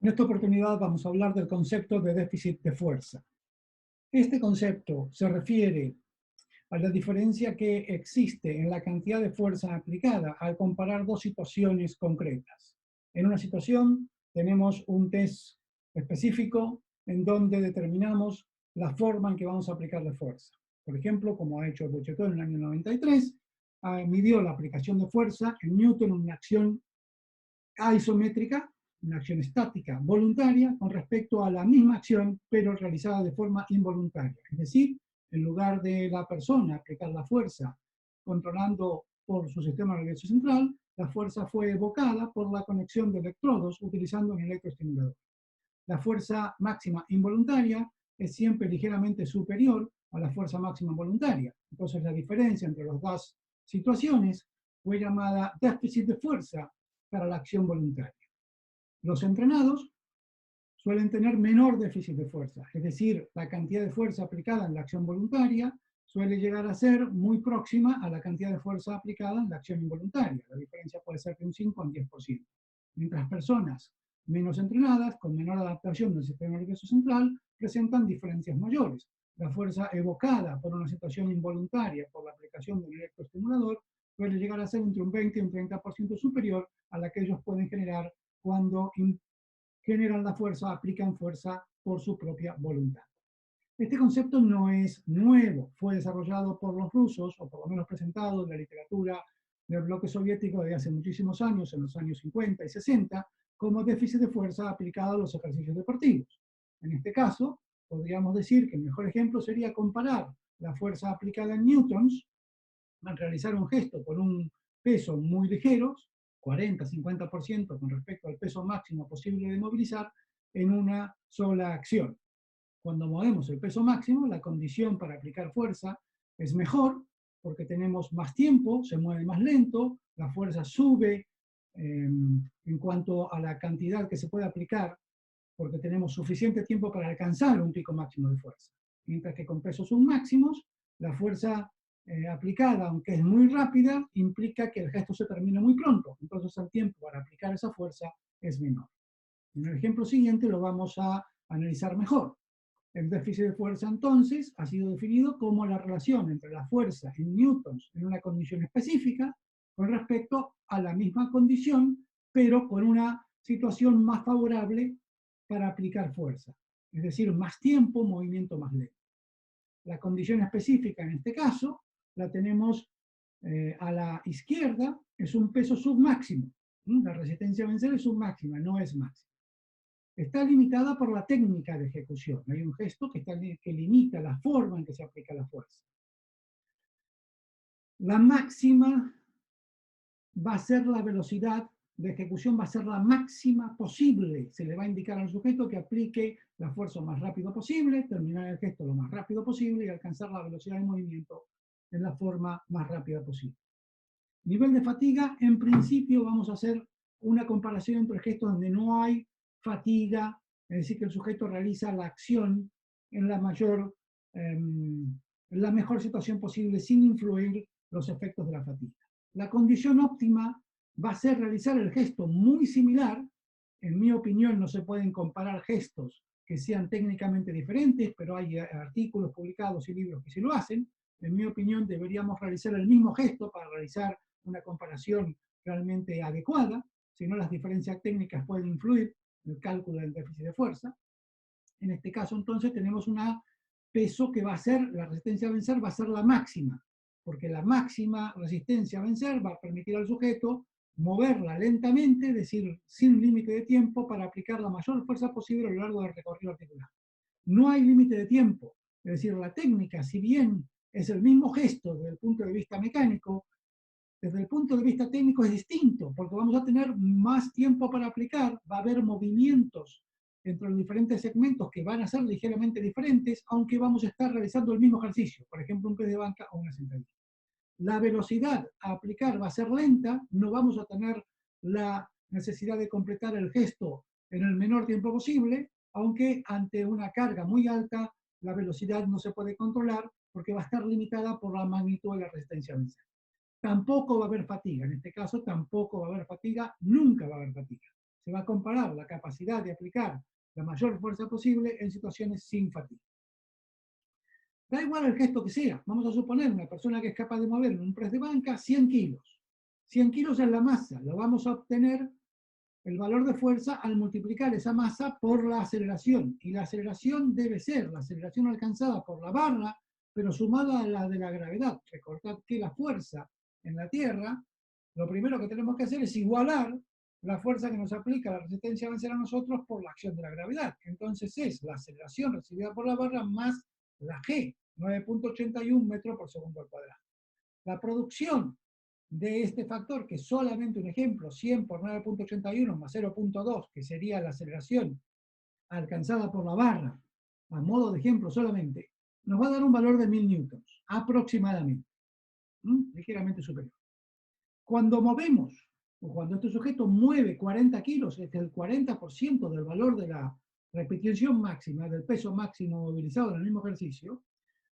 En esta oportunidad vamos a hablar del concepto de déficit de fuerza. Este concepto se refiere a la diferencia que existe en la cantidad de fuerza aplicada al comparar dos situaciones concretas. En una situación tenemos un test específico en donde determinamos la forma en que vamos a aplicar la fuerza. Por ejemplo, como ha hecho Bouchetot en el año 93, midió la aplicación de fuerza en Newton en una acción isométrica, una acción estática voluntaria con respecto a la misma acción, pero realizada de forma involuntaria. Es decir, en lugar de la persona aplicar la fuerza controlando por su sistema nervioso central, la fuerza fue evocada por la conexión de electrodos utilizando un electroestimulador. La fuerza máxima involuntaria es siempre ligeramente superior a la fuerza máxima voluntaria. Entonces, la diferencia entre las dos situaciones fue llamada déficit de fuerza para la acción voluntaria. Los entrenados suelen tener menor déficit de fuerza, es decir, la cantidad de fuerza aplicada en la acción voluntaria suele llegar a ser muy próxima a la cantidad de fuerza aplicada en la acción involuntaria. La diferencia puede ser de un 5 a un 10%. Mientras personas menos entrenadas, con menor adaptación del sistema nervioso central, presentan diferencias mayores. La fuerza evocada por una situación involuntaria por la aplicación del electroestimulador suele llegar a ser entre un 20 y un 30% superior a la que ellos pueden generar cuando generan la fuerza, aplican fuerza por su propia voluntad. Este concepto no es nuevo, fue desarrollado por los rusos, o por lo menos presentado en la literatura del bloque soviético de hace muchísimos años, en los años 50 y 60, como déficit de fuerza aplicado a los ejercicios deportivos. En este caso, podríamos decir que el mejor ejemplo sería comparar la fuerza aplicada en newtons al realizar un gesto con un peso muy ligero, 40-50% con respecto al peso máximo posible de movilizar, en una sola acción. Cuando movemos el peso máximo, la condición para aplicar fuerza es mejor porque tenemos más tiempo, se mueve más lento, la fuerza sube en cuanto a la cantidad que se puede aplicar porque tenemos suficiente tiempo para alcanzar un pico máximo de fuerza. Mientras que con pesos submáximos, la fuerza aplicada, aunque es muy rápida, implica que el gesto se termine muy pronto. Entonces el tiempo para aplicar esa fuerza es menor. En el ejemplo siguiente lo vamos a analizar mejor. El déficit de fuerza, entonces, ha sido definido como la relación entre la fuerza en newtons en una condición específica con respecto a la misma condición, pero con una situación más favorable para aplicar fuerza. Es decir, más tiempo, movimiento más lento. La condición específica en este caso la tenemos a la izquierda, es un peso submáximo. La resistencia a vencer es submáxima, no es máxima. Está limitada por la técnica de ejecución. Hay un gesto que limita la forma en que se aplica la fuerza. La máxima va a ser la velocidad de ejecución, va a ser la máxima posible. Se le va a indicar al sujeto que aplique la fuerza lo más rápido posible, terminar el gesto lo más rápido posible y alcanzar la velocidad de movimiento en la forma más rápida posible. Nivel de fatiga, en principio vamos a hacer una comparación entre gestos donde no hay fatiga, es decir, que el sujeto realiza la acción en la mejor situación posible sin influir los efectos de la fatiga. La condición óptima va a ser realizar el gesto muy similar. En mi opinión no se pueden comparar gestos que sean técnicamente diferentes, pero hay artículos publicados y libros que sí lo hacen. En mi opinión deberíamos realizar el mismo gesto para realizar una comparación realmente adecuada, si no las diferencias técnicas pueden influir en el cálculo del déficit de fuerza. En este caso entonces tenemos un peso que va a ser, la resistencia a vencer va a ser la máxima, porque la máxima resistencia a vencer va a permitir al sujeto moverla lentamente, es decir, sin límite de tiempo, para aplicar la mayor fuerza posible a lo largo del recorrido articular. No hay límite de tiempo, es decir, la técnica, si bien es el mismo gesto desde el punto de vista mecánico, desde el punto de vista técnico es distinto, porque vamos a tener más tiempo para aplicar, va a haber movimientos entre los diferentes segmentos que van a ser ligeramente diferentes, aunque vamos a estar realizando el mismo ejercicio, por ejemplo, un press de banca o una sentadilla. La velocidad a aplicar va a ser lenta, no vamos a tener la necesidad de completar el gesto en el menor tiempo posible, aunque ante una carga muy alta, la velocidad no se puede controlar porque va a estar limitada por la magnitud de la resistencia a vencer. Tampoco va a haber fatiga, en este caso tampoco va a haber fatiga, nunca va a haber fatiga. se va a comparar la capacidad de aplicar la mayor fuerza posible en situaciones sin fatiga. Da igual el gesto que sea. Vamos a suponer una persona que es capaz de mover en un press de banca 100 kilos. 100 kilos es la masa. Lo vamos a obtener el valor de fuerza al multiplicar esa masa por la aceleración. Y la aceleración debe ser la aceleración alcanzada por la barra, pero sumada a la de la gravedad. Recordad que la fuerza en la Tierra, lo primero que tenemos que hacer es igualar la fuerza que nos aplica la resistencia a vencer a nosotros por la acción de la gravedad. Entonces es la aceleración recibida por la barra más la G, 9.81 metros por segundo al cuadrado. La producción de este factor, que es solamente un ejemplo, 100 por 9.81 más 0.2, que sería la aceleración alcanzada por la barra, a modo de ejemplo solamente, nos va a dar un valor de 1000 newtons, aproximadamente, ligeramente superior. Cuando movemos, o cuando este sujeto mueve 40 kilos, es el 40% del valor de la repetición máxima, del peso máximo movilizado en el mismo ejercicio,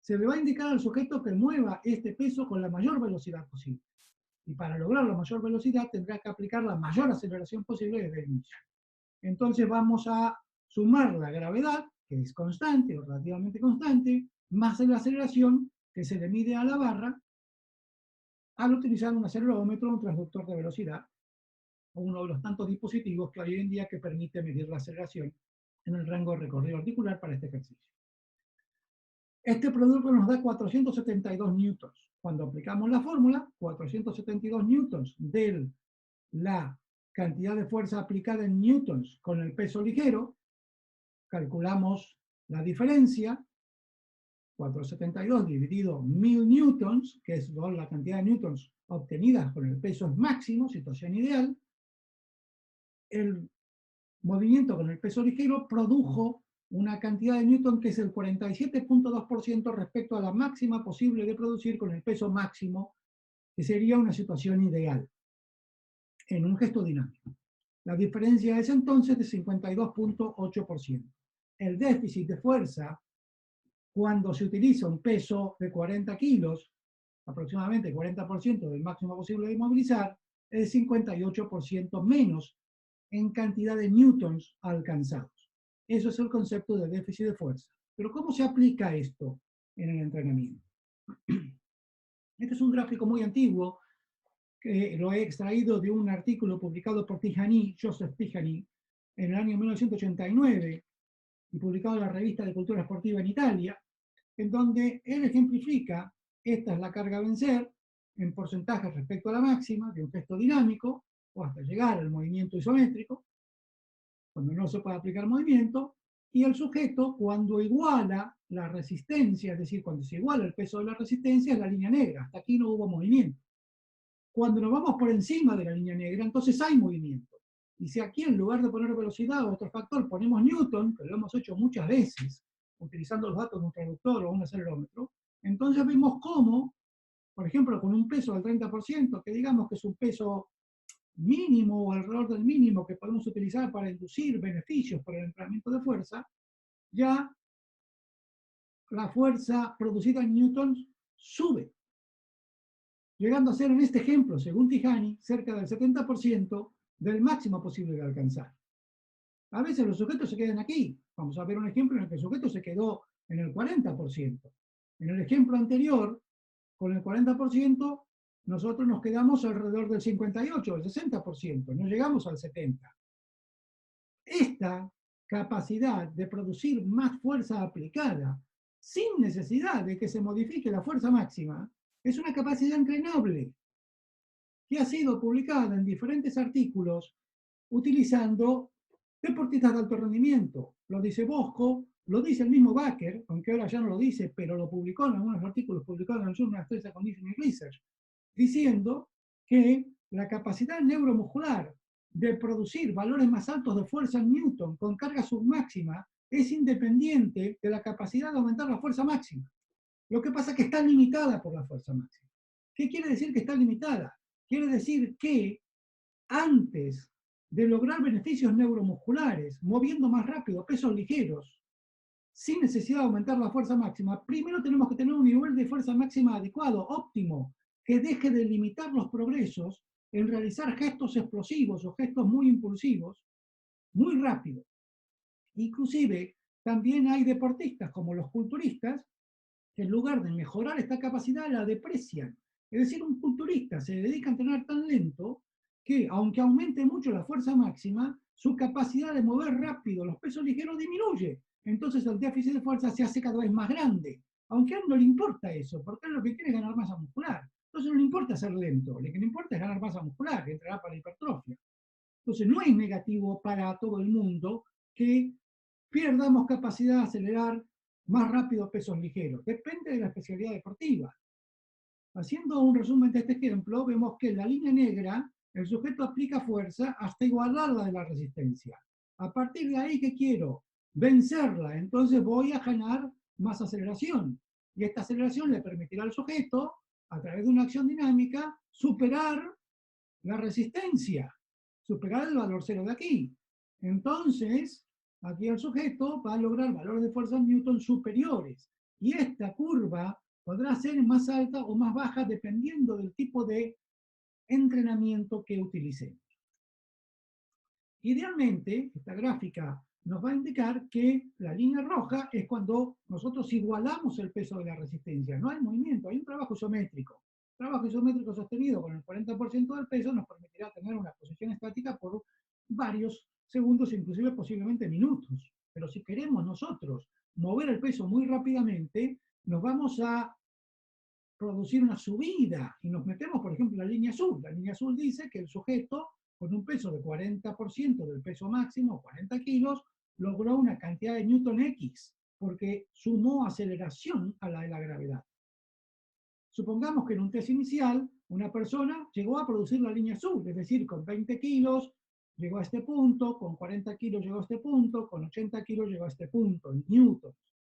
se le va a indicar al sujeto que mueva este peso con la mayor velocidad posible. Y para lograr la mayor velocidad tendrá que aplicar la mayor aceleración posible desde el inicio. Entonces vamos a sumar la gravedad, que es constante o relativamente constante, más la aceleración que se le mide a la barra al utilizar un acelerómetro, un transductor de velocidad, o uno de los tantos dispositivos que hay hoy en día que permite medir la aceleración en el rango de recorrido articular para este ejercicio. Este producto nos da 472 newtons. Cuando aplicamos la fórmula, 472 newtons de la cantidad de fuerza aplicada en newtons con el peso ligero, calculamos la diferencia, 472 dividido 1000 newtons, que es la cantidad de newtons obtenidas con el peso máximo, situación ideal. El movimiento con el peso ligero produjo una cantidad de newton que es el 47.2% respecto a la máxima posible de producir con el peso máximo, que sería una situación ideal en un gesto dinámico. La diferencia es entonces de 52.8%. El déficit de fuerza, cuando se utiliza un peso de 40 kilos, aproximadamente 40% del máximo posible de movilizar, es 58% menos en cantidad de newtons alcanzados. Eso es el concepto de déficit de fuerza. Pero ¿cómo se aplica esto en el entrenamiento? Este es un gráfico muy antiguo, que lo he extraído de un artículo publicado por Tihany, Joseph Tihany, en el año 1989, y publicado en la revista de Cultura Esportiva en Italia, en donde él ejemplifica, esta es la carga a vencer, en porcentajes respecto a la máxima, de un gesto dinámico, o hasta llegar al movimiento isométrico, cuando no se puede aplicar movimiento, y el sujeto cuando iguala la resistencia, es decir, cuando se iguala el peso de la resistencia, es la línea negra, hasta aquí no hubo movimiento. Cuando nos vamos por encima de la línea negra, entonces hay movimiento. Y si aquí en lugar de poner velocidad o otro factor ponemos Newton, que lo hemos hecho muchas veces, utilizando los datos de un traductor o un acelerómetro, entonces vemos cómo, por ejemplo, con un peso del 30%, que digamos que es un peso mínimo o alrededor del mínimo que podemos utilizar para inducir beneficios para el entrenamiento de fuerza, ya la fuerza producida en newtons sube, llegando a ser en este ejemplo, según Tihany, cerca del 70% del máximo posible de alcanzar. A veces los sujetos se quedan aquí. Vamos a ver un ejemplo en el que el sujeto se quedó en el 40%. En el ejemplo anterior, con el 40%, nosotros nos quedamos alrededor del 58, del 60%, no llegamos al 70%. Esta capacidad de producir más fuerza aplicada sin necesidad de que se modifique la fuerza máxima es una capacidad entrenable que ha sido publicada en diferentes artículos utilizando deportistas de alto rendimiento. Lo dice Bosco, lo dice el mismo Baker, aunque ahora ya no lo dice, pero lo publicó en algunos artículos publicados en el Journal of Stress and Conditioning Research, diciendo que la capacidad neuromuscular de producir valores más altos de fuerza en Newton con carga submáxima es independiente de la capacidad de aumentar la fuerza máxima. Lo que pasa es que está limitada por la fuerza máxima. ¿Qué quiere decir que está limitada? Quiere decir que antes de lograr beneficios neuromusculares, moviendo más rápido pesos ligeros, sin necesidad de aumentar la fuerza máxima, primero tenemos que tener un nivel de fuerza máxima adecuado, óptimo, que deje de limitar los progresos en realizar gestos explosivos o gestos muy impulsivos, muy rápido. Inclusive, también hay deportistas como los culturistas que en lugar de mejorar esta capacidad la deprecian. Es decir, un culturista se dedica a entrenar tan lento que, aunque aumente mucho la fuerza máxima, su capacidad de mover rápido los pesos ligeros disminuye. Entonces el déficit de fuerza se hace cada vez más grande. Aunque a él no le importa eso, porque él lo que quiere es ganar masa muscular. Entonces no le importa ser lento, lo que le importa es ganar masa muscular, entrenar para la hipertrofia. Entonces no es negativo para todo el mundo que pierdamos capacidad de acelerar más rápido pesos ligeros. Depende de la especialidad deportiva. Haciendo un resumen de este ejemplo, vemos que en la línea negra el sujeto aplica fuerza hasta igualar la de la resistencia. A partir de ahí, ¿qué quiero? Vencerla. Entonces voy a ganar más aceleración. Y esta aceleración le permitirá al sujeto, a través de una acción dinámica, superar la resistencia, superar el valor cero de aquí. Entonces, aquí el sujeto va a lograr valores de fuerza en Newton superiores. Y esta curva podrá ser más alta o más baja dependiendo del tipo de entrenamiento que utilicemos. Idealmente, esta gráfica nos va a indicar que la línea roja es cuando nosotros igualamos el peso de la resistencia. No hay movimiento, hay un trabajo isométrico. El trabajo isométrico sostenido con el 40% del peso nos permitirá tener una posición estática por varios segundos, inclusive posiblemente minutos. Pero si queremos nosotros mover el peso muy rápidamente, nos vamos a producir una subida y nos metemos, por ejemplo, en la línea azul. La línea azul dice que el sujeto con un peso de 40% del peso máximo, 40 kilos, logró una cantidad de Newton X, porque sumó aceleración a la de la gravedad. Supongamos que en un test inicial, una persona llegó a producir la línea azul, es decir, con 20 kilos llegó a este punto, con 40 kilos llegó a este punto, con 80 kilos llegó a este punto, en newtons.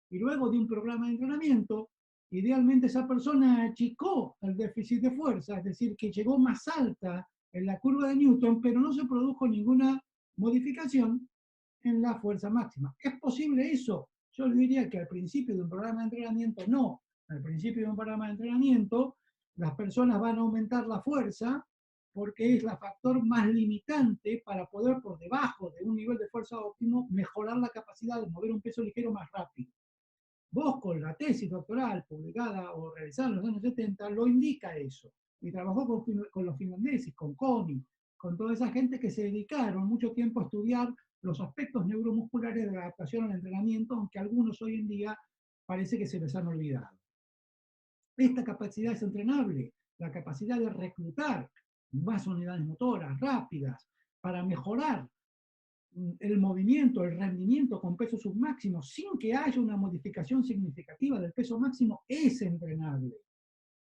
Y luego de un programa de entrenamiento, idealmente esa persona achicó el déficit de fuerza, es decir, que llegó más alta en la curva de Newton, pero no se produjo ninguna modificación en la fuerza máxima. ¿Es posible eso? Yo le diría que al principio de un programa de entrenamiento no. Al principio de un programa de entrenamiento, las personas van a aumentar la fuerza porque es el factor más limitante para poder, por debajo de un nivel de fuerza óptimo, mejorar la capacidad de mover un peso ligero más rápido. Vos, con la tesis doctoral publicada o realizada en los años 70, lo indica eso. Y trabajó con los finlandeses, con Connie, con toda esa gente que se dedicaron mucho tiempo a estudiar los aspectos neuromusculares de la adaptación al entrenamiento, aunque algunos hoy en día parece que se les han olvidado. Esta capacidad es entrenable, la capacidad de reclutar más unidades motoras rápidas para mejorar el movimiento, el rendimiento con peso submáximo sin que haya una modificación significativa del peso máximo es entrenable.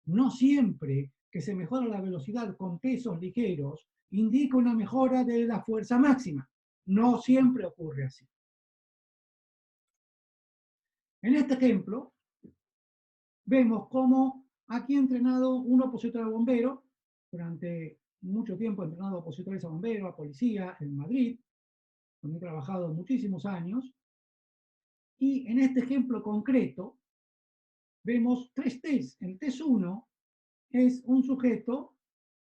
No siempre que se mejora la velocidad con pesos ligeros indica una mejora de la fuerza máxima. No siempre ocurre así. En este ejemplo, vemos cómo aquí he entrenado un opositor a bombero, durante mucho tiempo he entrenado opositores a bombero, a policía en Madrid, donde he trabajado muchísimos años, y en este ejemplo concreto vemos tres test. El test 1 es un sujeto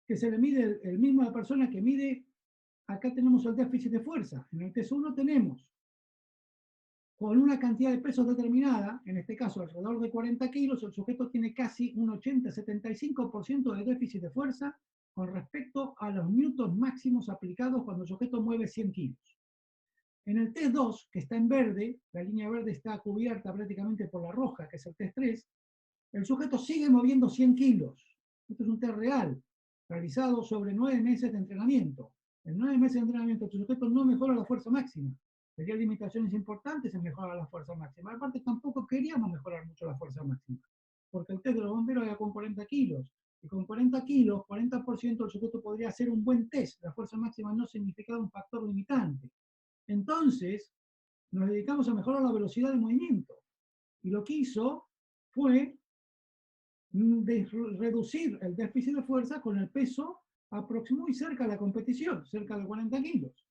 que se le mide el mismo a la persona que mide, acá tenemos el déficit de fuerza. En el test 1 tenemos con una cantidad de pesos determinada, en este caso alrededor de 40 kilos, el sujeto tiene casi un 80-75% de déficit de fuerza con respecto a los newtons máximos aplicados cuando el sujeto mueve 100 kilos. En el test 2, que está en verde, la línea verde está cubierta prácticamente por la roja, que es el test 3, el sujeto sigue moviendo 100 kilos. Esto es un test real, realizado sobre 9 meses de entrenamiento. En 9 meses de entrenamiento, el sujeto no mejora la fuerza máxima. Tenía limitaciones importantes en mejorar la fuerza máxima. Aparte, tampoco queríamos mejorar mucho la fuerza máxima, porque el test de los bomberos era con 40 kilos. Y con 40 kilos, 40% el sujeto podría hacer un buen test. La fuerza máxima no significaba un factor limitante. Entonces, nos dedicamos a mejorar la velocidad de movimiento. Y lo que hizo fue reducir el déficit de fuerza con el peso muy cerca de la competición, cerca de 40 kilos.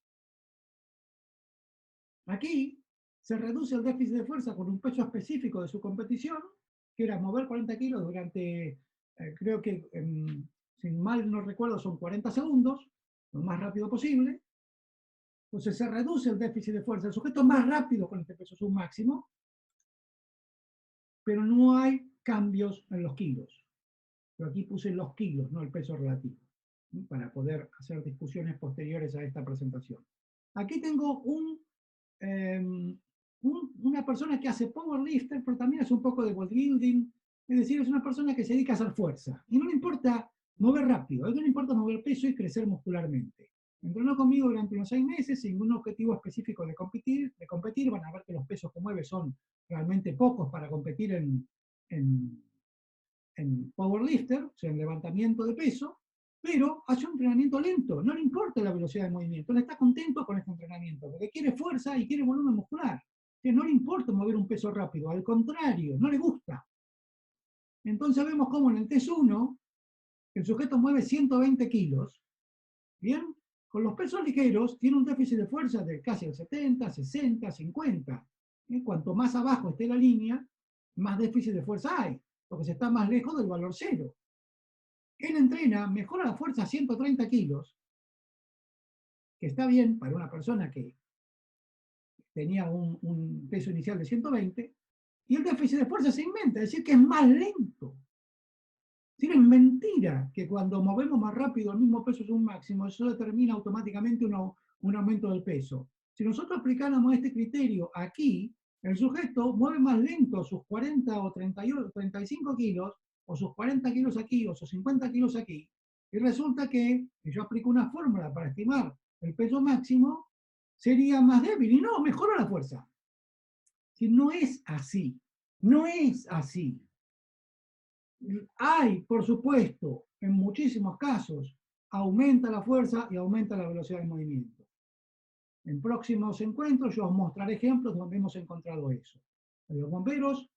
Aquí se reduce el déficit de fuerza con un peso específico de su competición, que era mover 40 kilos durante, creo que, si mal no recuerdo, son 40 segundos, lo más rápido posible. Entonces se reduce el déficit de fuerza. El sujeto es más rápido con este peso submáximo, pero no hay cambios en los kilos. Pero aquí puse los kilos, no el peso relativo, ¿sí? Para poder hacer discusiones posteriores a esta presentación. Aquí tengo una persona que hace powerlifter, pero también hace un poco de bodybuilding, es decir, es una persona que se dedica a hacer fuerza. Y no le importa mover rápido, a él no le importa mover peso y crecer muscularmente. Entrenó conmigo durante unos 6 meses sin un objetivo específico de competir. Van a ver que los pesos que mueve son realmente pocos para competir en powerlifter, o sea, en levantamiento de peso, pero hace un entrenamiento lento, no le importa la velocidad de movimiento, él está contento con este entrenamiento, porque quiere fuerza y quiere volumen muscular. No le importa mover un peso rápido, al contrario, no le gusta. Entonces vemos cómo en el test 1 el sujeto mueve 120 kilos, ¿bien? Con los pesos ligeros tiene un déficit de fuerza de casi el 70, 60, 50. Cuanto más abajo esté la línea, más déficit de fuerza hay, porque se está más lejos del valor cero. Él entrena, mejora la fuerza a 130 kilos, que está bien para una persona que tenía un peso inicial de 120, y el déficit de fuerza se inventa, es decir, que es más lento. Es mentira que cuando movemos más rápido el mismo peso es un máximo, eso determina automáticamente un aumento del peso. Si nosotros aplicáramos este criterio aquí, el sujeto mueve más lento sus 40 o 35 kilos, o sus 40 kilos aquí, o sus 50 kilos aquí, y resulta que yo aplico una fórmula para estimar el peso máximo, sería más débil, y no, mejora la fuerza. Si no es así, no es así. Hay, por supuesto, en muchísimos casos, aumenta la fuerza y aumenta la velocidad de movimiento. En próximos encuentros yo os mostraré ejemplos donde hemos encontrado eso. En los bomberos,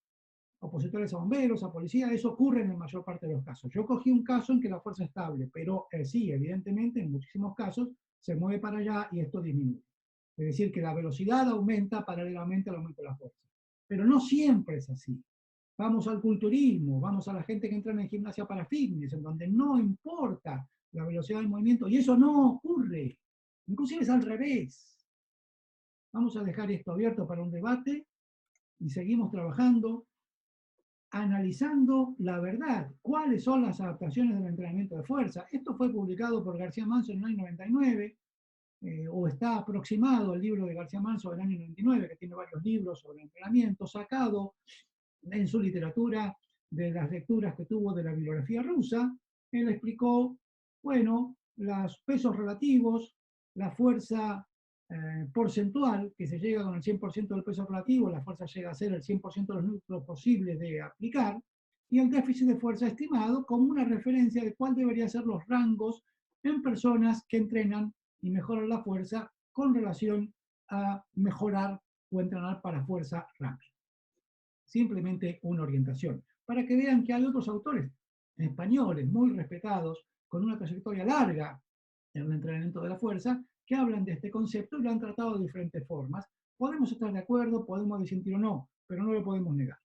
opositores a bomberos, a policía, eso ocurre en la mayor parte de los casos. Yo cogí un caso en que la fuerza es estable, pero sí, evidentemente, en muchísimos casos se mueve para allá y esto disminuye. Es decir, que la velocidad aumenta paralelamente al aumento de la fuerza. Pero no siempre es así. Vamos al culturismo, vamos a la gente que entra en gimnasia para fitness, en donde no importa la velocidad del movimiento, y eso no ocurre. Inclusive es al revés. Vamos a dejar esto abierto para un debate y seguimos trabajando, analizando la verdad, cuáles son las adaptaciones del entrenamiento de fuerza. Esto fue publicado por García Manso en el año 99, o está aproximado al libro de García Manso del año 99, que tiene varios libros sobre entrenamiento, sacado en su literatura de las lecturas que tuvo de la bibliografía rusa. Él explicó, bueno, los pesos relativos, la fuerza porcentual, que se llega con el 100% del peso relativo, la fuerza llega a ser el 100% de los núcleos posibles de aplicar, y el déficit de fuerza estimado como una referencia de cuál deberían ser los rangos en personas que entrenan y mejoran la fuerza con relación a mejorar o entrenar para fuerza rápida. Simplemente una orientación, para que vean que hay otros autores españoles muy respetados, con una trayectoria larga en el entrenamiento de la fuerza, que hablan de este concepto y lo han tratado de diferentes formas. Podemos estar de acuerdo, podemos disentir o no, pero no lo podemos negar.